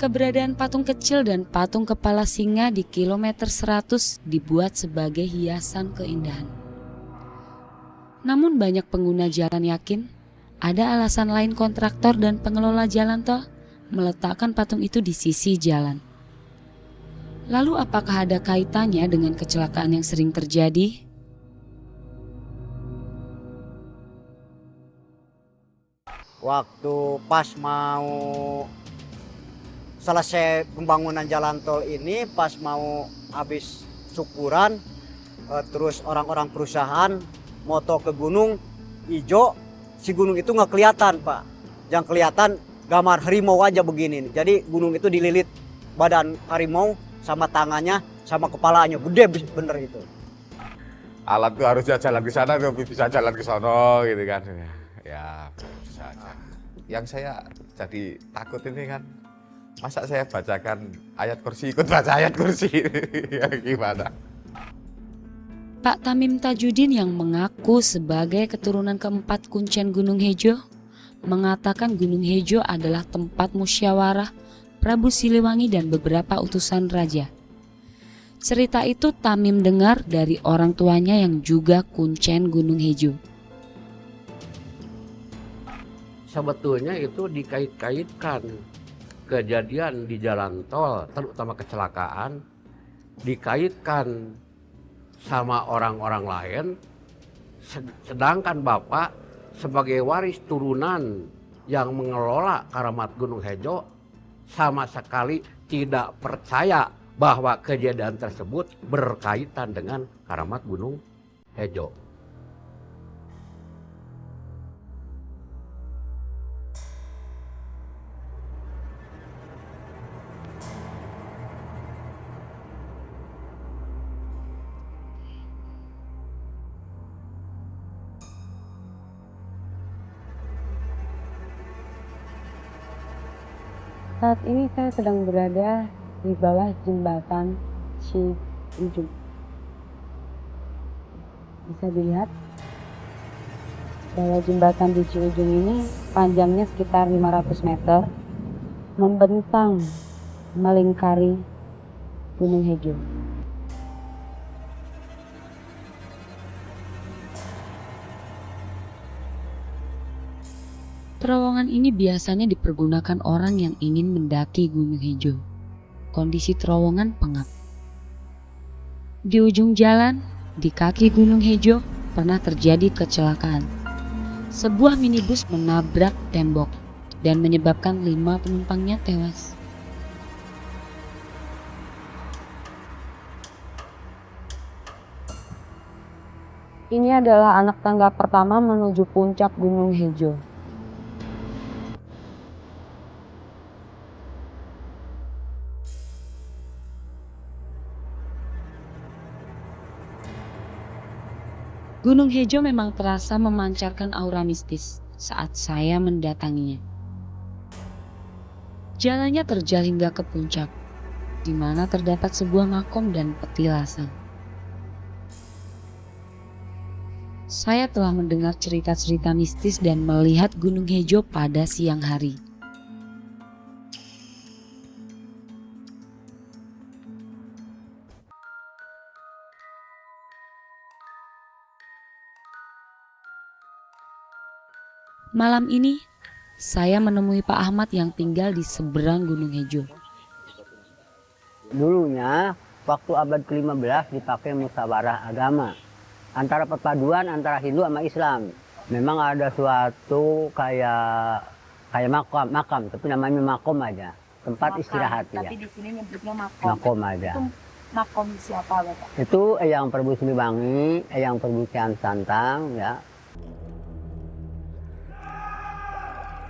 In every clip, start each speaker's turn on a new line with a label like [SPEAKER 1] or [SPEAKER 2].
[SPEAKER 1] Keberadaan patung kecil dan patung kepala singa di kilometer 100 dibuat sebagai hiasan keindahan. Namun banyak pengguna jalan yakin ada alasan lain kontraktor dan pengelola jalan tol meletakkan patung itu di sisi jalan. Lalu apakah ada kaitannya dengan kecelakaan yang sering terjadi?
[SPEAKER 2] Waktu pas mau selesai pembangunan jalan tol ini, pas mau habis syukuran, terus orang-orang perusahaan moto ke gunung hijau, si gunung itu nggak kelihatan Pak. Yang kelihatan gambar harimau aja begini. Jadi gunung itu dililit badan harimau sama tangannya sama kepalanya, gede bener itu.
[SPEAKER 3] Alat tuh harusnya jalan ke sana, tuh bisa jalan ke sono gitu kan. Ya bisa aja. Yang saya jadi takut ini kan, masa saya bacakan ayat kursi, ikut baca ayat kursi, ya gimana?
[SPEAKER 1] Pak Tamim Tajudin yang mengaku sebagai keturunan keempat Kuncen Gunung Hejo, mengatakan Gunung Hejo adalah tempat musyawarah Prabu Siliwangi dan beberapa utusan raja. Cerita itu Tamim dengar dari orang tuanya yang juga Kuncen Gunung Hejo.
[SPEAKER 4] Sebetulnya itu dikait-kaitkan kejadian di jalan tol, terutama kecelakaan, dikaitkan sama orang-orang lain, sedangkan Bapak sebagai waris turunan yang mengelola Karamat Gunung Hejo sama sekali tidak percaya bahwa kejadian tersebut berkaitan dengan Karamat Gunung Hejo.
[SPEAKER 1] Saat ini saya sedang berada di bawah jembatan Ciujung. Bisa dilihat bahwa jembatan di Ciujung ini panjangnya sekitar 500 meter, membentang melingkari Gunung Hejo. Terowongan ini biasanya dipergunakan orang yang ingin mendaki Gunung Hejo. Kondisi terowongan pengap. Di ujung jalan, di kaki Gunung Hejo, pernah terjadi kecelakaan. Sebuah minibus menabrak tembok dan menyebabkan 5 penumpangnya tewas. Ini adalah anak tangga pertama menuju puncak Gunung Hejo. Gunung Hejo memang terasa memancarkan aura mistis saat saya mendatanginya. Jalannya terjal hingga ke puncak, di mana terdapat sebuah makom dan petilasan. Saya telah mendengar cerita-cerita mistis dan melihat Gunung Hejo pada siang hari. Malam ini, saya menemui Pak Ahmad yang tinggal di seberang Gunung Hejo.
[SPEAKER 2] Dulunya, waktu abad ke-15 dipakai musyawarah agama. Antara perpaduan antara Hindu sama Islam. Memang ada suatu kayak makam, tapi namanya makom aja. Tempat istirahat ya.
[SPEAKER 5] Tapi di sini nyebutnya makom.
[SPEAKER 2] Makom aja.
[SPEAKER 5] Itu makom siapa Bapak?
[SPEAKER 2] Itu Eyang Prabu Siliwangi, Eyang Prabu Kian Santang ya.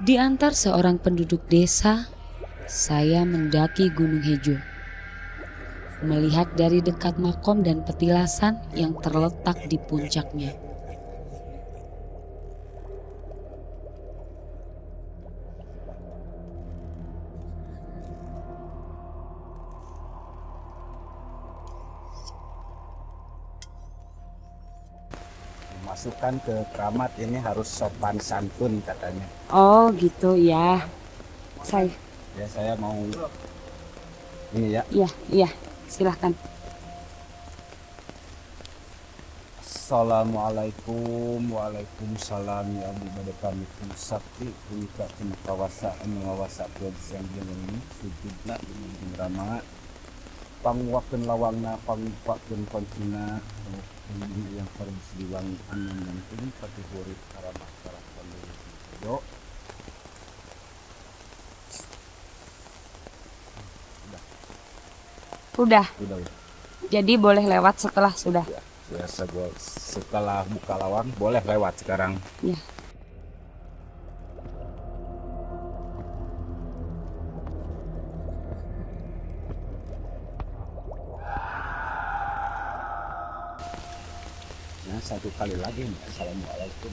[SPEAKER 1] Diantar seorang penduduk desa, saya mendaki Gunung Hejo. Melihat dari dekat makom dan petilasan yang terletak di puncaknya.
[SPEAKER 6] Masukkan ke keramat ini harus sopan santun katanya.
[SPEAKER 1] Oh gitu ya.
[SPEAKER 6] Ya saya mau ini ya.
[SPEAKER 1] Iya, silahkan.
[SPEAKER 6] Assalamualaikum, waalaikumsalam ya abdi bade pamit sakti punika tina kawasa anu ngawasa Presiden ini sujudna jeung rama pangwakeun lawangna pangwakeun koncina yang paling sediwang anu mungkin patihurit karama karapan do.
[SPEAKER 1] Udah,
[SPEAKER 6] Udah.
[SPEAKER 1] jadi boleh lewat setelah sudah.
[SPEAKER 6] Biasa gua setelah buka lawang boleh lewat sekarang.
[SPEAKER 1] Ya.
[SPEAKER 6] Nah, satu kali lagi nih. Assalamualaikum.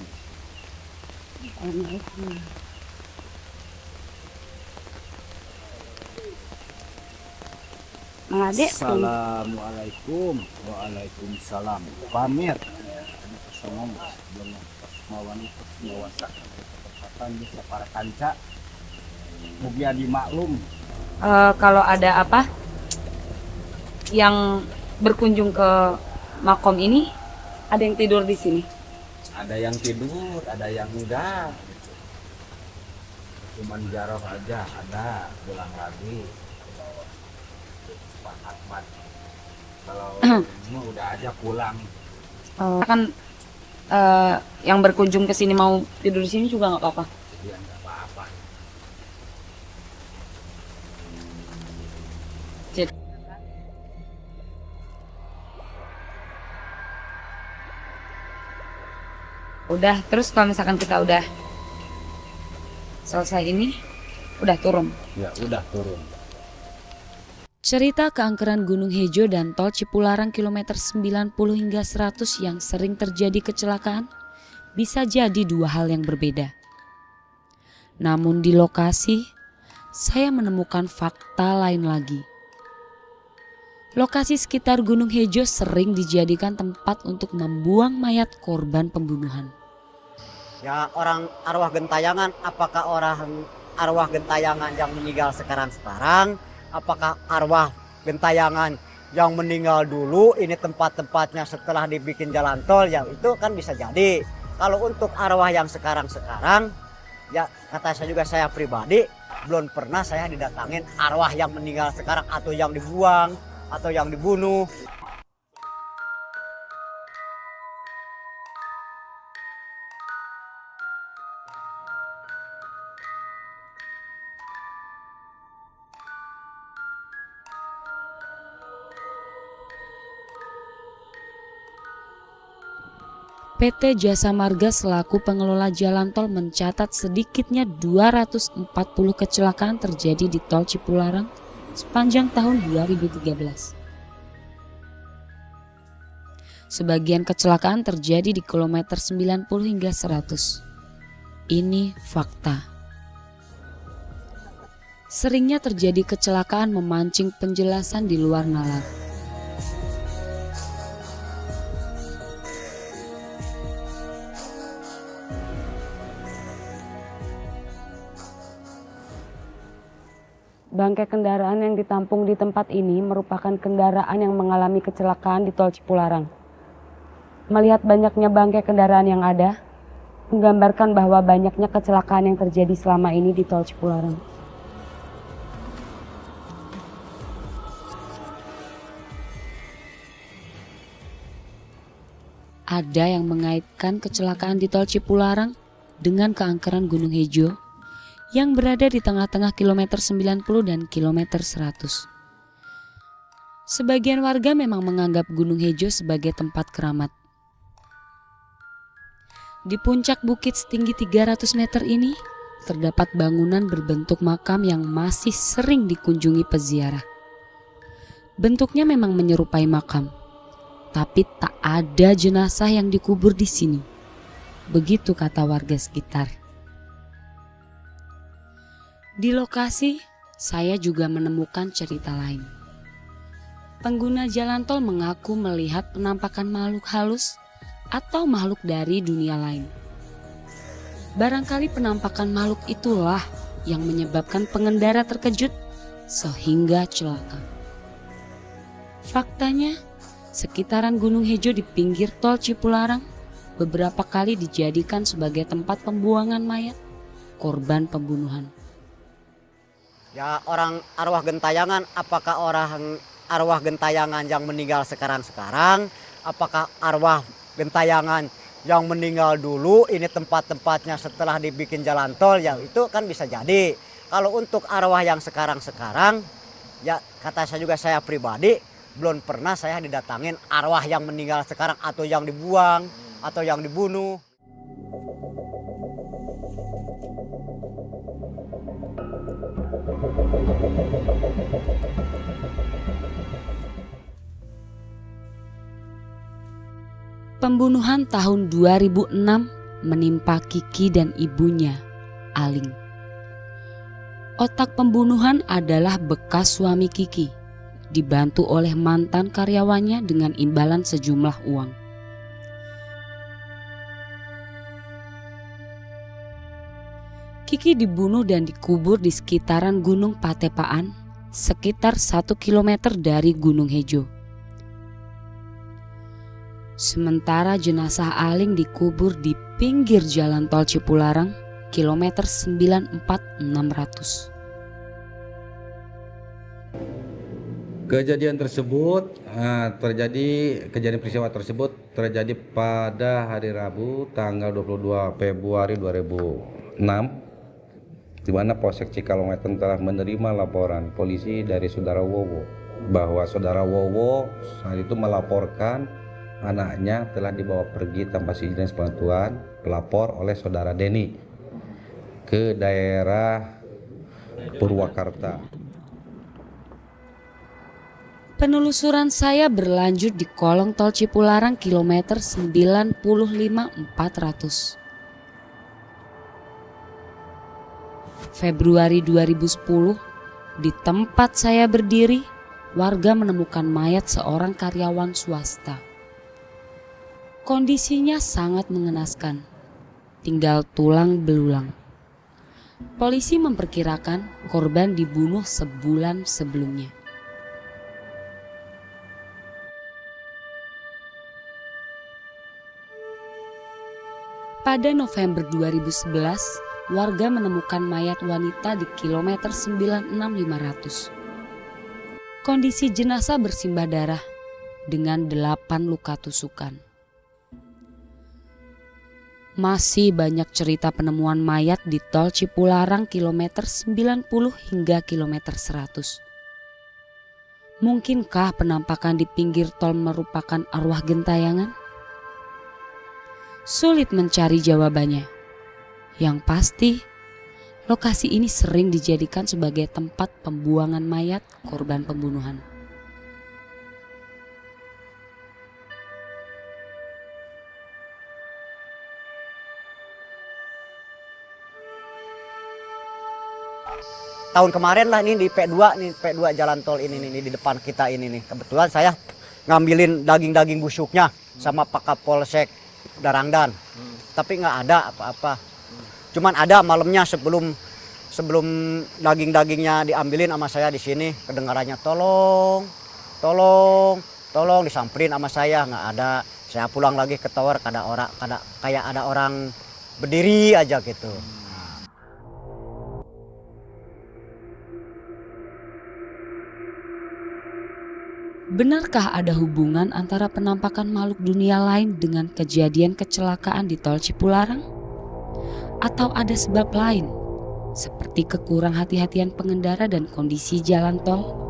[SPEAKER 1] Mang Ade,
[SPEAKER 6] Assalamualaikum. Waalaikumsalam. Pamit. Assalamualaikum. Mawani ngawasa ketepatan bisa para kanca. Mugia dimaklum.
[SPEAKER 1] kalau ada apa yang berkunjung ke makom ini, ada yang tidur di sini.
[SPEAKER 6] Ada yang tidur, ada yang enggak. Cuman jaroh aja, ada pulang lagi. Pak Ahmad. Kalau mau udah aja pulang.
[SPEAKER 1] Kan yang berkunjung ke sini mau tidur di sini juga nggak apa-apa.
[SPEAKER 6] Dia enggak apa-apa.
[SPEAKER 1] Udah, terus kalau misalkan kita udah selesai ini, udah turun.
[SPEAKER 6] Ya udah turun.
[SPEAKER 1] Cerita keangkeran Gunung Hejo dan Tol Cipularang kilometer 90 hingga 100 yang sering terjadi kecelakaan bisa jadi dua hal yang berbeda. Namun di lokasi, saya menemukan fakta lain lagi. Lokasi sekitar Gunung Hejo sering dijadikan tempat untuk membuang mayat korban pembunuhan.
[SPEAKER 2] Ya orang arwah gentayangan, apakah orang arwah gentayangan yang meninggal sekarang, apakah arwah gentayangan yang meninggal dulu ini tempat-tempatnya setelah dibikin jalan tol, yang itu kan bisa jadi. Kalau untuk arwah yang sekarang ya kata saya juga, saya pribadi belum pernah saya didatangin arwah yang meninggal sekarang atau yang dibuang atau yang dibunuh.
[SPEAKER 1] PT Jasa Marga selaku pengelola jalan tol mencatat sedikitnya 240 kecelakaan terjadi di Tol Cipularang sepanjang tahun 2013. Sebagian kecelakaan terjadi di kilometer 90 hingga 100. Ini fakta. Seringnya terjadi kecelakaan memancing penjelasan di luar nalar. Bangkai kendaraan yang ditampung di tempat ini merupakan kendaraan yang mengalami kecelakaan di Tol Cipularang. Melihat banyaknya bangkai kendaraan yang ada, menggambarkan bahwa banyaknya kecelakaan yang terjadi selama ini di Tol Cipularang. Ada yang mengaitkan kecelakaan di Tol Cipularang dengan keangkeran Gunung Hejo yang berada di tengah-tengah kilometer 90 dan kilometer 100. Sebagian warga memang menganggap Gunung Hejo sebagai tempat keramat. Di puncak bukit setinggi 300 meter ini, terdapat bangunan berbentuk makam yang masih sering dikunjungi peziarah. Bentuknya memang menyerupai makam, tapi tak ada jenazah yang dikubur di sini. Begitu kata warga sekitar. Di lokasi, saya juga menemukan cerita lain. Pengguna jalan tol mengaku melihat penampakan makhluk halus atau makhluk dari dunia lain. Barangkali penampakan makhluk itulah yang menyebabkan pengendara terkejut sehingga celaka. Faktanya, sekitaran Gunung Hejo di pinggir tol Cipularang beberapa kali dijadikan sebagai tempat pembuangan mayat korban pembunuhan.
[SPEAKER 2] Ya orang arwah gentayangan, apakah orang arwah gentayangan yang meninggal sekarang-sekarang, apakah arwah gentayangan yang meninggal dulu ini tempat-tempatnya setelah dibikin jalan tol, ya itu kan bisa jadi. Kalau untuk arwah yang sekarang-sekarang, ya kata saya juga, saya pribadi belum pernah saya didatangin arwah yang meninggal sekarang atau yang dibuang atau yang dibunuh.
[SPEAKER 1] Pembunuhan tahun 2006 menimpa Kiki dan ibunya, Aling. Otak pembunuhan adalah bekas suami Kiki, dibantu oleh mantan karyawannya dengan imbalan sejumlah uang. Kiki dibunuh dan dikubur di sekitaran Gunung Patepaan, sekitar 1 kilometer dari Gunung Hejo. Sementara jenazah Aling dikubur di pinggir jalan tol Cipularang, kilometer 94600.
[SPEAKER 7] Kejadian peristiwa tersebut terjadi pada hari Rabu tanggal 22 Februari 2006, di mana Polsek Cikalongwetan telah menerima laporan polisi dari saudara Wowo bahwa saudara Wowo saat itu melaporkan anaknya telah dibawa pergi tanpa izin sepengetahuan pelapor oleh saudara Denny ke daerah Purwakarta.
[SPEAKER 1] Penelusuran saya berlanjut di kolong tol Cipularang kilometer 95400. Februari 2010, di tempat saya berdiri, warga menemukan mayat seorang karyawan swasta. Kondisinya sangat mengenaskan, tinggal tulang belulang. Polisi memperkirakan korban dibunuh sebulan sebelumnya. Pada November 2011, warga menemukan mayat wanita di kilometer 96500. Kondisi jenazah bersimbah darah dengan 8 luka tusukan. Masih banyak cerita penemuan mayat di tol Cipularang kilometer 90 hingga kilometer 100. Mungkinkah penampakan di pinggir tol merupakan arwah gentayangan? Sulit mencari jawabannya. Yang pasti, lokasi ini sering dijadikan sebagai tempat pembuangan mayat korban pembunuhan.
[SPEAKER 2] Tahun kemarin lah ini di P2 jalan tol ini nih di depan kita ini nih. Kebetulan saya ngambilin daging-daging busuknya sama Pak Kapolsek Darangdan. Tapi nggak ada apa-apa. Cuman ada malamnya sebelum daging-dagingnya diambilin sama saya di sini, kedengarannya tolong disamperin sama saya, nggak ada. Saya pulang lagi ke tower, kayak ada orang berdiri aja gitu.
[SPEAKER 1] Benarkah ada hubungan antara penampakan makhluk dunia lain dengan kejadian kecelakaan di tol Cipularang? Atau ada sebab lain, seperti kekurang hati-hatian pengendara dan kondisi jalan tol?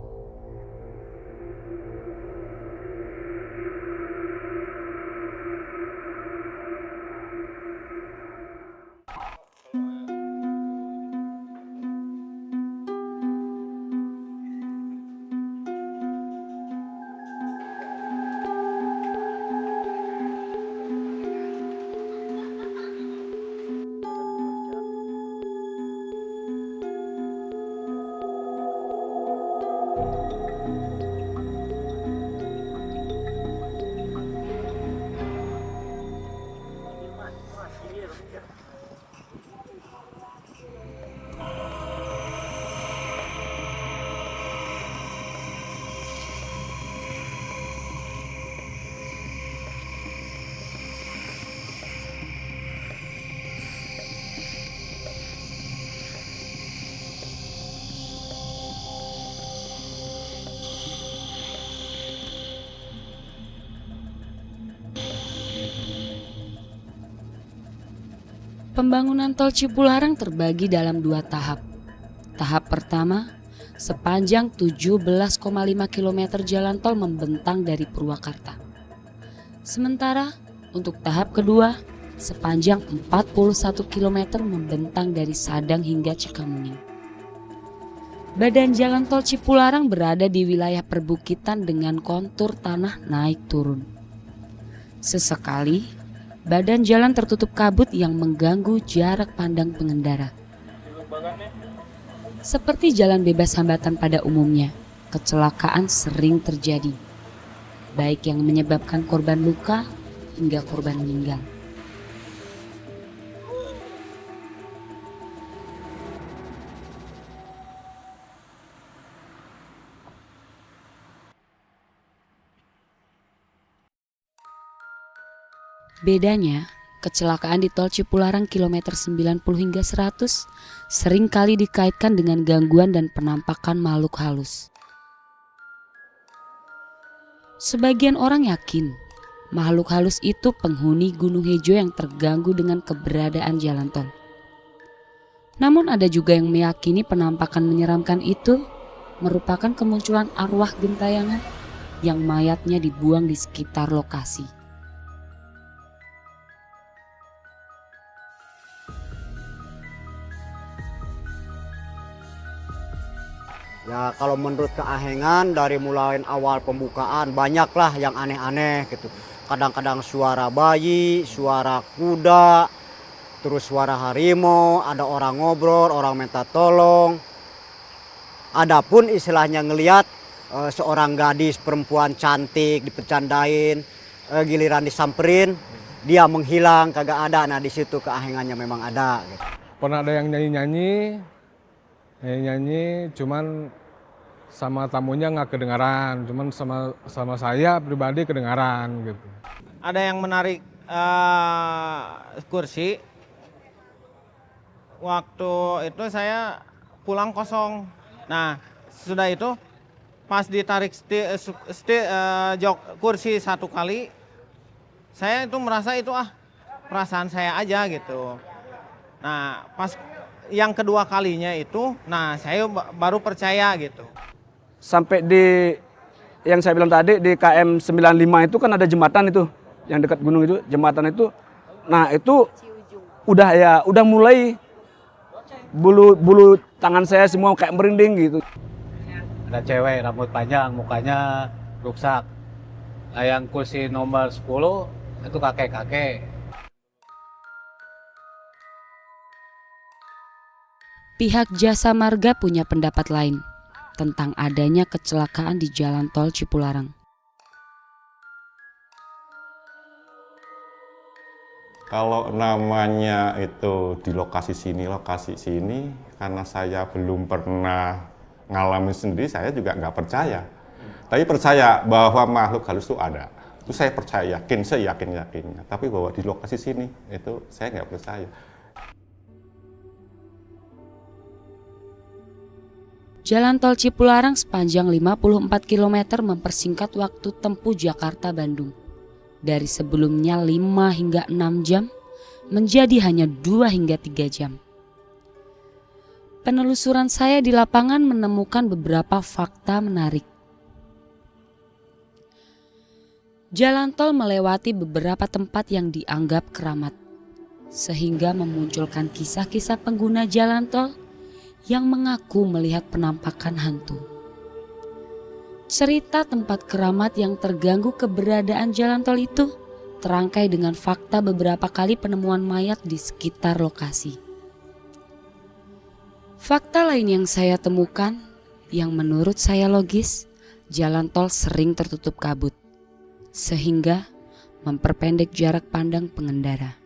[SPEAKER 1] Pembangunan tol Cipularang terbagi dalam 2 tahap. Tahap pertama, sepanjang 17,5 km jalan tol membentang dari Purwakarta. Sementara untuk tahap kedua, sepanjang 41 km membentang dari Sadang hingga Cikamuning. Badan jalan tol Cipularang berada di wilayah perbukitan dengan kontur tanah naik turun. Sesekali, badan jalan tertutup kabut yang mengganggu jarak pandang pengendara. Seperti jalan bebas hambatan pada umumnya, kecelakaan sering terjadi, baik yang menyebabkan korban luka hingga korban meninggal. Bedanya, kecelakaan di tol Cipularang kilometer 90 hingga 100 sering kali dikaitkan dengan gangguan dan penampakan makhluk halus. Sebagian orang yakin makhluk halus itu penghuni Gunung Hejo yang terganggu dengan keberadaan jalan tol. Namun ada juga yang meyakini penampakan menyeramkan itu merupakan kemunculan arwah gentayangan yang mayatnya dibuang di sekitar lokasi.
[SPEAKER 2] Ya kalau menurut keahengan dari mulai awal pembukaan banyaklah yang aneh-aneh gitu. Kadang-kadang suara bayi, suara kuda, terus suara harimau, ada orang ngobrol, orang minta tolong. Adapun istilahnya ngelihat seorang gadis perempuan cantik dipecandain, giliran disamperin, dia menghilang kagak ada. Nah di situ keahengannya memang ada. Gitu.
[SPEAKER 8] Pernah ada yang nyanyi, cuman sama tamunya nggak kedengaran, cuman sama saya pribadi kedengaran gitu.
[SPEAKER 9] Ada yang menarik kursi, waktu itu saya pulang kosong. Nah sudah itu pas ditarik jok kursi 1 kali, saya itu merasa itu perasaan saya aja gitu. Nah pas yang kedua kalinya itu, nah saya baru percaya gitu.
[SPEAKER 10] Sampai di yang saya bilang tadi di KM 95 itu kan ada jembatan itu yang dekat gunung itu, jembatan itu. Nah, itu udah mulai bulu tangan saya semua kayak merinding gitu.
[SPEAKER 11] Ada cewek rambut panjang, mukanya rusak. Nah, yang kursi nomor 10 itu kakek-kakek.
[SPEAKER 1] Pihak Jasa Marga punya pendapat lain tentang adanya kecelakaan di jalan tol Cipularang.
[SPEAKER 12] Kalau namanya itu di lokasi sini, karena saya belum pernah ngalamin sendiri, saya juga nggak percaya. Tapi percaya bahwa makhluk halus itu ada. Itu saya percaya, seyakin-yakinnya. Tapi bahwa di lokasi sini, itu saya nggak percaya.
[SPEAKER 1] Jalan tol Cipularang sepanjang 54 km mempersingkat waktu tempuh Jakarta-Bandung. Dari sebelumnya 5 hingga 6 jam menjadi hanya 2 hingga 3 jam. Penelusuran saya di lapangan menemukan beberapa fakta menarik. Jalan tol melewati beberapa tempat yang dianggap keramat, sehingga memunculkan kisah-kisah pengguna jalan tol yang mengaku melihat penampakan hantu. Cerita tempat keramat yang terganggu keberadaan jalan tol itu terangkai dengan fakta beberapa kali penemuan mayat di sekitar lokasi. Fakta lain yang saya temukan, yang menurut saya logis, jalan tol sering tertutup kabut, sehingga memperpendek jarak pandang pengendara.